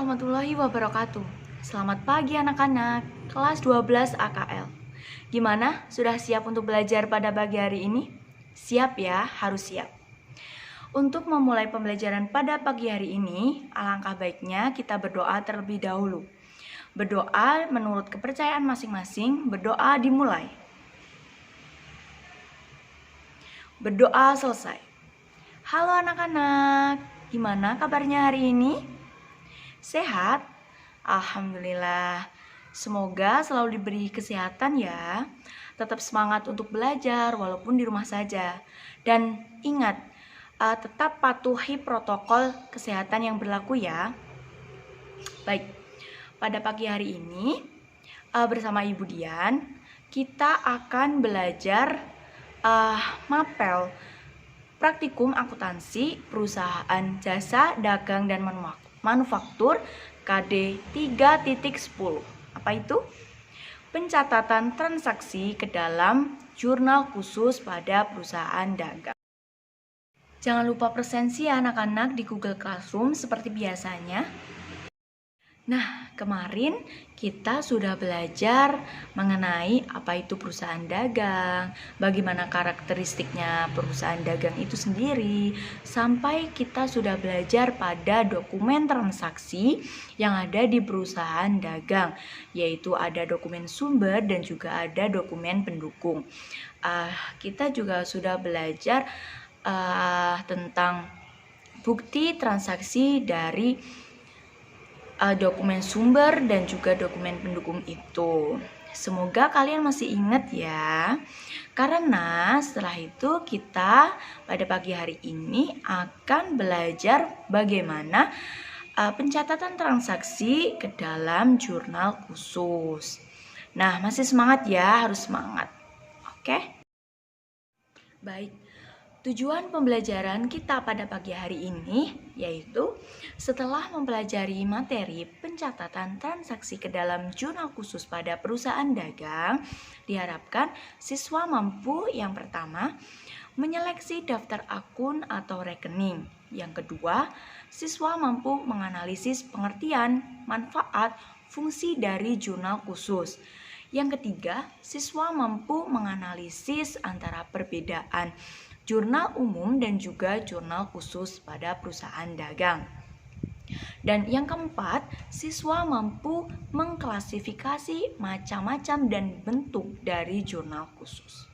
warahmatullahi wabarakatuh. Selamat pagi anak-anak, kelas 12 AKL. Gimana? Sudah siap untuk belajar pada pagi hari ini? Siap ya, harus siap. Untuk memulai pembelajaran pada pagi hari ini, alangkah baiknya kita berdoa terlebih dahulu. Berdoa menurut kepercayaan masing-masing, berdoa dimulai. Berdoa selesai. Halo anak-anak, gimana kabarnya hari ini? Sehat? Alhamdulillah. Semoga selalu diberi kesehatan ya. Tetap semangat untuk belajar walaupun di rumah saja. Dan ingat, tetap patuhi protokol kesehatan yang berlaku ya. Baik, pada pagi hari ini bersama Ibu Dian, kita akan belajar mapel praktikum akuntansi perusahaan jasa dagang dan manufaktur KD 3.10. Apa itu? Pencatatan transaksi ke dalam jurnal khusus pada perusahaan dagang. Jangan lupa presensi ya anak-anak di Google Classroom seperti biasanya. Nah, kemarin kita sudah belajar mengenai apa itu perusahaan dagang, bagaimana karakteristiknya perusahaan dagang itu sendiri, sampai kita sudah belajar pada dokumen transaksi yang ada di perusahaan dagang, yaitu ada dokumen sumber dan juga ada dokumen pendukung. Kita juga sudah belajar tentang bukti transaksi dari dokumen sumber dan juga dokumen pendukung itu. Semoga kalian masih ingat ya. Karena setelah itu kita pada pagi hari ini akan belajar bagaimana pencatatan transaksi ke dalam jurnal khusus. Nah, masih semangat ya, harus semangat. Oke? Baik. Tujuan pembelajaran kita pada pagi hari ini yaitu setelah mempelajari materi pencatatan transaksi ke dalam jurnal khusus pada perusahaan dagang, diharapkan siswa mampu yang pertama menyeleksi daftar akun atau rekening. Yang kedua, siswa mampu menganalisis pengertian, manfaat, fungsi dari jurnal khusus. Yang ketiga, siswa mampu menganalisis antara perbedaan jurnal umum dan juga jurnal khusus pada perusahaan dagang. Dan yang keempat, siswa mampu mengklasifikasi macam-macam dan bentuk dari jurnal khusus.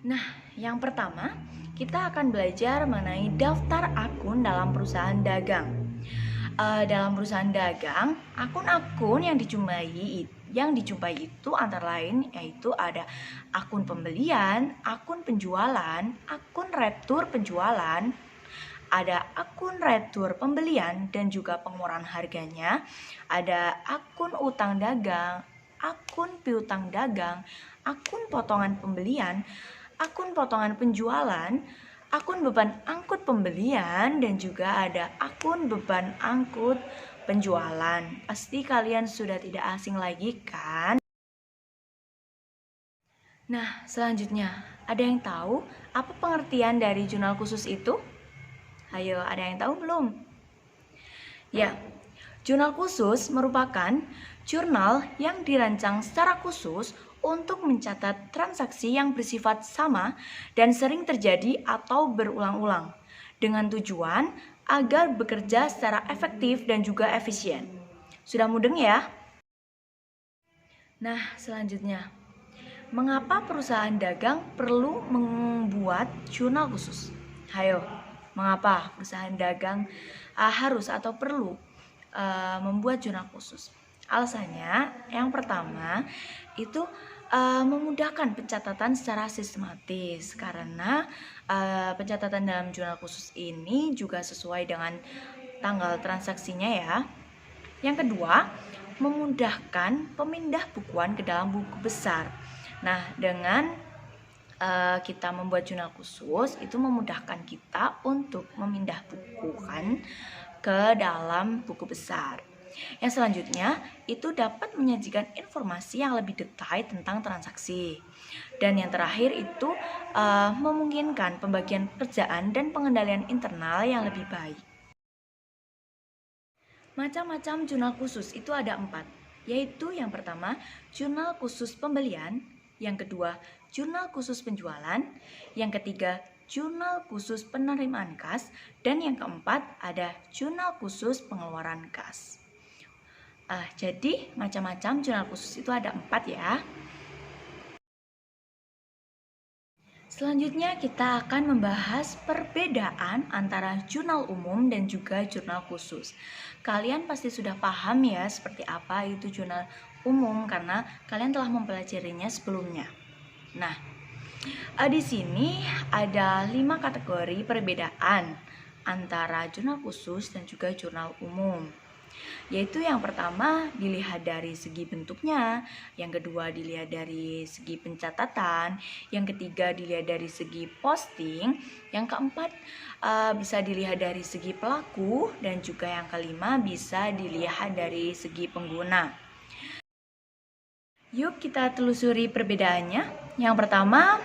Nah, yang pertama, kita akan belajar mengenai daftar akun dalam perusahaan dagang. Dalam perusahaan dagang, akun-akun yang dijumpai itu antara lain yaitu ada akun pembelian, akun penjualan, akun retur penjualan, ada akun retur pembelian dan juga pengeluaran harganya, ada akun utang dagang, akun piutang dagang, akun potongan pembelian, akun potongan penjualan, akun beban angkut pembelian, dan juga ada akun beban angkut penjualan. Pasti kalian sudah tidak asing lagi kan? Nah, selanjutnya, ada yang tahu apa pengertian dari jurnal khusus itu? Ayo, ada yang tahu belum? Ya, jurnal khusus merupakan jurnal yang dirancang secara khusus untuk mencatat transaksi yang bersifat sama dan sering terjadi atau berulang-ulang dengan tujuan agar bekerja secara efektif dan juga efisien. Sudah mudeng ya? Nah, selanjutnya, mengapa perusahaan dagang perlu membuat jurnal khusus? Hayo, mengapa perusahaan dagang harus atau perlu membuat jurnal khusus? Alasannya, yang pertama itu memudahkan pencatatan secara sistematis karena pencatatan dalam jurnal khusus ini juga sesuai dengan tanggal transaksinya ya. Yang kedua, memudahkan pemindah bukuan ke dalam buku besar. Nah, dengan kita membuat jurnal khusus itu memudahkan kita untuk memindah bukuan ke dalam buku besar. Yang selanjutnya, itu dapat menyajikan informasi yang lebih detail tentang transaksi. Dan yang terakhir itu memungkinkan pembagian pekerjaan dan pengendalian internal yang lebih baik. Macam-macam jurnal khusus itu ada 4, yaitu yang pertama, jurnal khusus pembelian, yang kedua, jurnal khusus penjualan, yang ketiga, jurnal khusus penerimaan kas, dan yang keempat, ada jurnal khusus pengeluaran kas. Jadi macam-macam jurnal khusus itu ada 4 ya. Selanjutnya kita akan membahas perbedaan antara jurnal umum dan juga jurnal khusus. Kalian pasti sudah paham ya seperti apa itu jurnal umum karena kalian telah mempelajarinya sebelumnya. Nah, di sini ada 5 kategori perbedaan antara jurnal khusus dan juga jurnal umum. Yaitu yang pertama dilihat dari segi bentuknya, yang kedua dilihat dari segi pencatatan, yang ketiga dilihat dari segi posting, yang keempat bisa dilihat dari segi pelaku, dan juga yang kelima bisa dilihat dari segi pengguna. Yuk kita telusuri perbedaannya. Yang pertama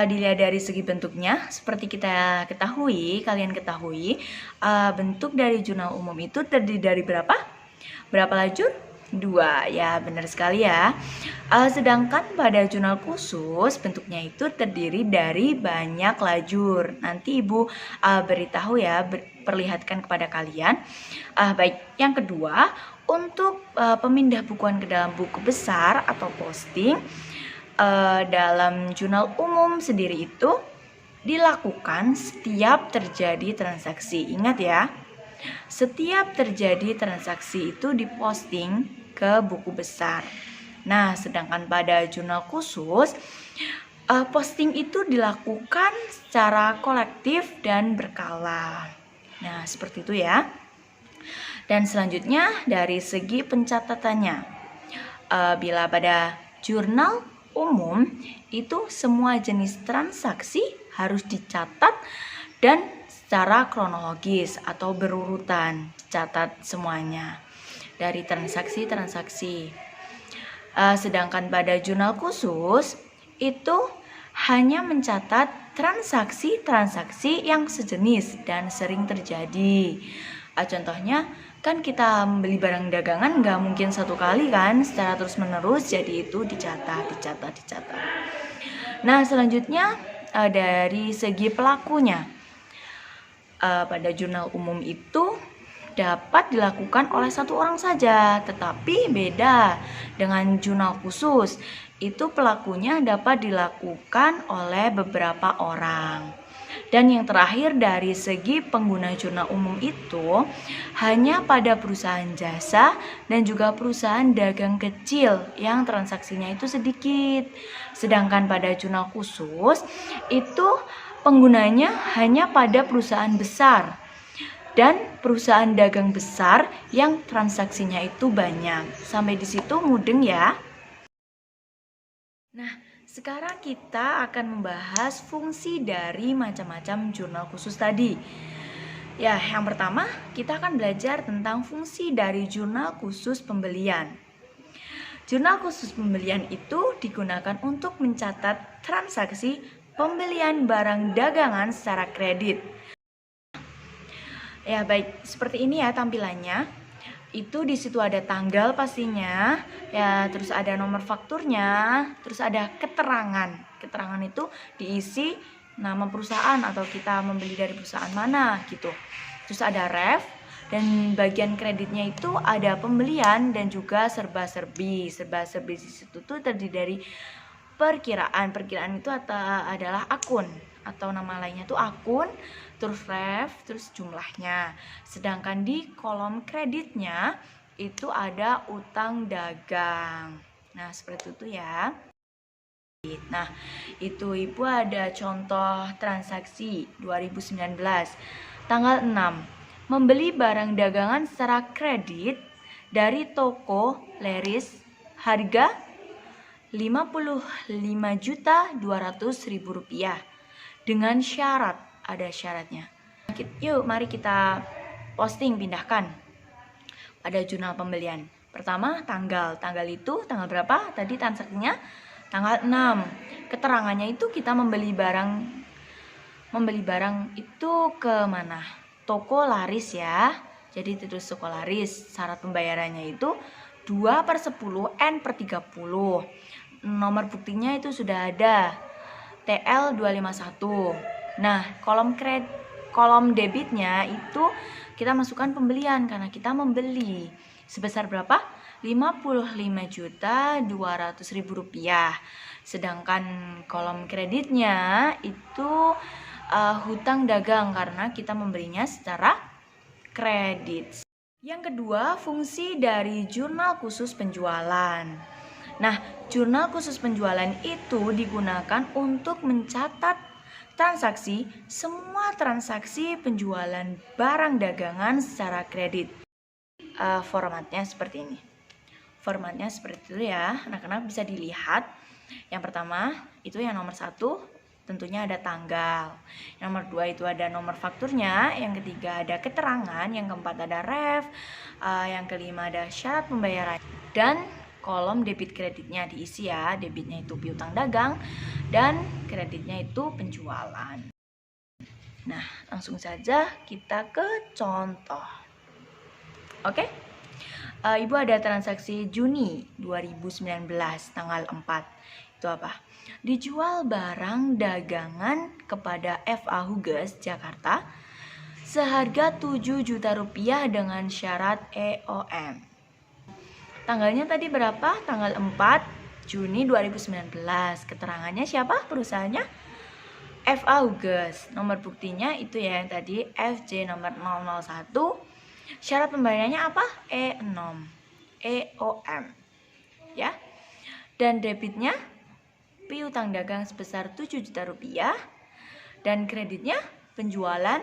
dilihat dari segi bentuknya. Seperti kalian ketahui, bentuk dari jurnal umum itu terdiri dari berapa lajur? 2, ya benar sekali ya. Sedangkan pada jurnal khusus bentuknya itu terdiri dari banyak lajur. Nanti Ibu beritahu ya, perlihatkan kepada kalian. Baik, yang kedua, untuk pemindah bukuan ke dalam buku besar atau posting, dalam jurnal umum sendiri itu dilakukan setiap terjadi transaksi. Ingat ya, setiap terjadi transaksi itu diposting ke buku besar. Nah, sedangkan pada jurnal khusus, posting itu dilakukan secara kolektif dan berkala. Nah, seperti itu ya. Dan selanjutnya dari segi pencatatannya, bila pada jurnal umum itu semua jenis transaksi harus dicatat dan secara kronologis atau berurutan, dicatat semuanya dari transaksi-transaksi. Sedangkan pada jurnal khusus itu hanya mencatat transaksi-transaksi yang sejenis dan sering terjadi. Contohnya kan kita membeli barang dagangan nggak mungkin satu kali kan, secara terus menerus, jadi itu dicatat. Nah, selanjutnya dari segi pelakunya, pada jurnal umum itu dapat dilakukan oleh satu orang saja, tetapi beda dengan jurnal khusus, itu pelakunya dapat dilakukan oleh beberapa orang. Dan yang terakhir dari segi pengguna jurnal umum itu hanya pada perusahaan jasa dan juga perusahaan dagang kecil yang transaksinya itu sedikit. Sedangkan pada jurnal khusus itu penggunanya hanya pada perusahaan besar dan perusahaan dagang besar yang transaksinya itu banyak. Sampai di situ mudeng ya. Nah, sekarang kita akan membahas fungsi dari macam-macam jurnal khusus tadi. Ya, yang pertama kita akan belajar tentang fungsi dari jurnal khusus pembelian. Jurnal khusus pembelian itu digunakan untuk mencatat transaksi pembelian barang dagangan secara kredit. Ya, baik, seperti ini ya tampilannya. Itu di situ ada tanggal pastinya, ya, terus ada nomor fakturnya, terus ada keterangan. Keterangan itu diisi nama perusahaan atau kita membeli dari perusahaan mana gitu. Terus ada ref, dan bagian kreditnya itu ada pembelian dan juga serba-serbi. Serba-serbi di situ tuh terdiri dari perkiraan. Perkiraan itu adalah akun atau nama lainnya tuh akun, terus ref, terus jumlahnya. Sedangkan di kolom kreditnya itu ada utang dagang. Nah, seperti itu ya. Nah, itu Ibu ada contoh transaksi 2019. Tanggal 6, membeli barang dagangan secara kredit dari toko Leris, harga Rp55.200.000 dengan syarat, ada syaratnya. Yuk, mari kita posting, pindahkan. Ada jurnal pembelian. Pertama, tanggal itu tanggal berapa? Tadi transaksinya tanggal 6. Keterangannya itu kita membeli barang itu ke mana? Toko laris ya. Jadi terus toko laris. Syarat pembayarannya itu 2/10 N/30. Nomor buktinya itu sudah ada. TL 251. Nah, kolom debitnya itu kita masukkan pembelian karena kita membeli sebesar berapa? Rp55.200.000. Sedangkan kolom kreditnya itu hutang dagang karena kita membelinya secara kredit. Yang kedua, fungsi dari jurnal khusus penjualan. Nah, jurnal khusus penjualan itu digunakan untuk mencatat semua transaksi penjualan barang dagangan secara kredit. Formatnya seperti ini. Formatnya seperti itu ya, anak-anak bisa dilihat. Yang pertama, itu yang nomor 1, tentunya ada tanggal. Yang nomor 2 itu ada nomor fakturnya. Yang ketiga ada keterangan. Yang keempat ada ref. Yang kelima ada syarat pembayaran. Dan kolom debit kreditnya diisi ya. Debitnya itu piutang dagang dan kreditnya itu penjualan. Nah, langsung saja kita ke contoh. Oke? Ibu ada transaksi Juni 2019 tanggal 4. Itu apa? Dijual barang dagangan kepada FA Huges Jakarta seharga Rp7 juta dengan syarat EOM. Tanggalnya tadi berapa? Tanggal 4 Juni 2019. Keterangannya siapa? Perusahaannya FA Huges. Nomor buktinya itu ya yang tadi FJ nomor 001. Syarat pembayarannya apa? EOM. Ya. Dan debitnya piutang dagang sebesar Rp7 juta dan kreditnya penjualan.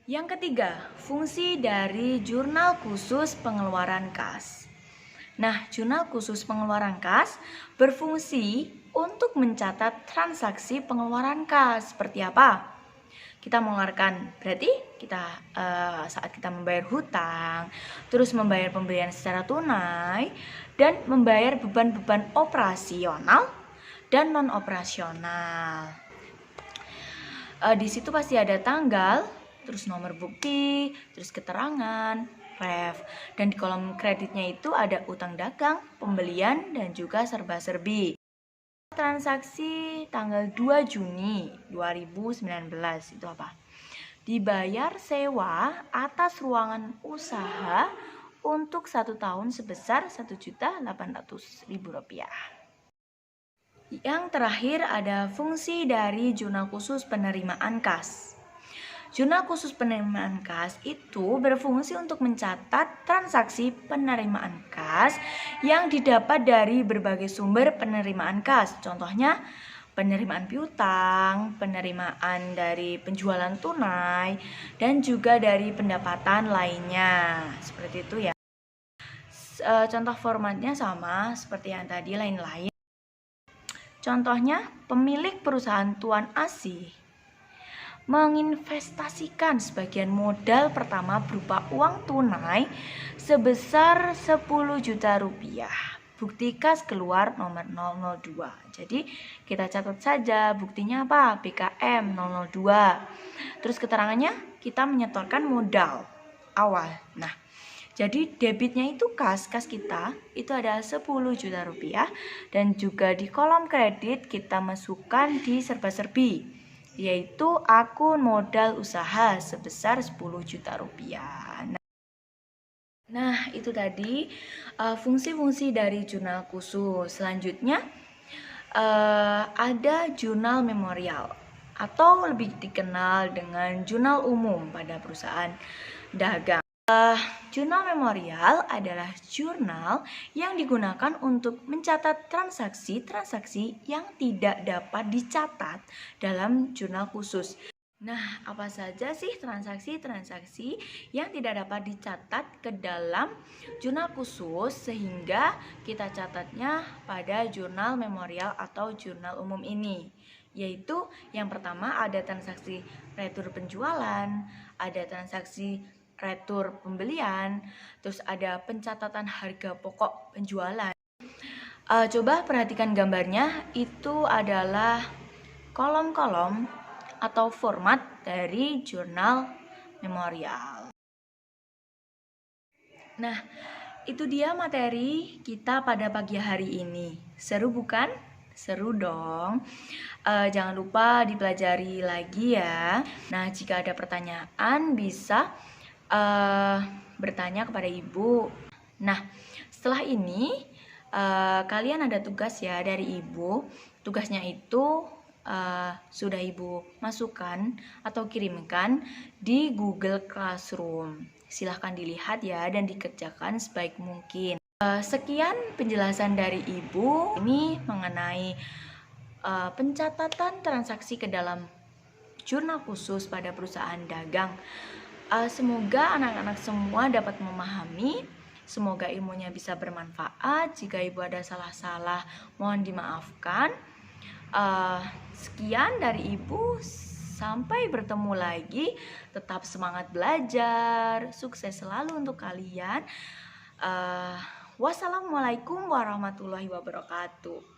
Yang ketiga, fungsi dari jurnal khusus pengeluaran kas. Nah, jurnal khusus pengeluaran kas berfungsi untuk mencatat transaksi pengeluaran kas. Seperti apa? Kita mengeluarkan, berarti kita saat kita membayar hutang, terus membayar pembelian secara tunai, dan membayar beban-beban operasional dan non operasional. Di situ pasti ada tanggal, terus nomor bukti, terus keterangan, ref, dan di kolom kreditnya itu ada utang dagang, pembelian, dan juga serba-serbi. Transaksi tanggal 2 Juni 2019 itu apa? Dibayar sewa atas ruangan usaha untuk 1 tahun sebesar Rp1.800.000. Yang terakhir ada fungsi dari jurnal khusus penerimaan kas. Jurnal khusus penerimaan kas itu berfungsi untuk mencatat transaksi penerimaan kas yang didapat dari berbagai sumber penerimaan kas. Contohnya penerimaan piutang, penerimaan dari penjualan tunai, dan juga dari pendapatan lainnya. Seperti itu ya. Contoh formatnya sama seperti yang tadi, lain-lain. Contohnya, pemilik perusahaan tuan asih menginvestasikan sebagian modal pertama berupa uang tunai sebesar Rp10 juta. Bukti kas keluar nomor 002. Jadi kita catat saja buktinya apa? BKM 002. Terus keterangannya kita menyetorkan modal awal. Nah, jadi debitnya itu kas kita itu ada Rp10 juta dan juga di kolom kredit kita masukkan di serba-serbi, yaitu akun modal usaha sebesar Rp10 juta. Nah, itu tadi fungsi-fungsi dari jurnal khusus. Selanjutnya ada jurnal memorial atau lebih dikenal dengan jurnal umum pada perusahaan dagang. Jurnal memorial adalah jurnal yang digunakan untuk mencatat transaksi-transaksi yang tidak dapat dicatat dalam jurnal khusus. Nah, apa saja sih transaksi-transaksi yang tidak dapat dicatat ke dalam jurnal khusus sehingga kita catatnya pada jurnal memorial atau jurnal umum ini? Yaitu yang pertama ada transaksi retur penjualan, ada transaksi retur pembelian, terus ada pencatatan harga pokok penjualan. Coba perhatikan gambarnya, itu adalah kolom-kolom atau format dari jurnal memorial. Nah, itu dia materi kita pada pagi hari ini. Seru bukan? Seru dong. Jangan lupa dipelajari lagi ya. Nah, jika ada pertanyaan bisa bertanya kepada ibu. Nah, setelah ini kalian ada tugas ya dari ibu. Tugasnya itu sudah ibu masukkan atau kirimkan di Google Classroom. Silahkan dilihat ya dan dikerjakan sebaik mungkin. Sekian penjelasan dari ibu ini mengenai pencatatan transaksi ke dalam jurnal khusus pada perusahaan dagang. Semoga anak-anak semua dapat memahami. Semoga ilmunya bisa bermanfaat. Jika ibu ada salah-salah, mohon dimaafkan. Sekian dari ibu. Sampai bertemu lagi. Tetap semangat belajar. Sukses selalu untuk kalian. Wassalamualaikum warahmatullahi wabarakatuh.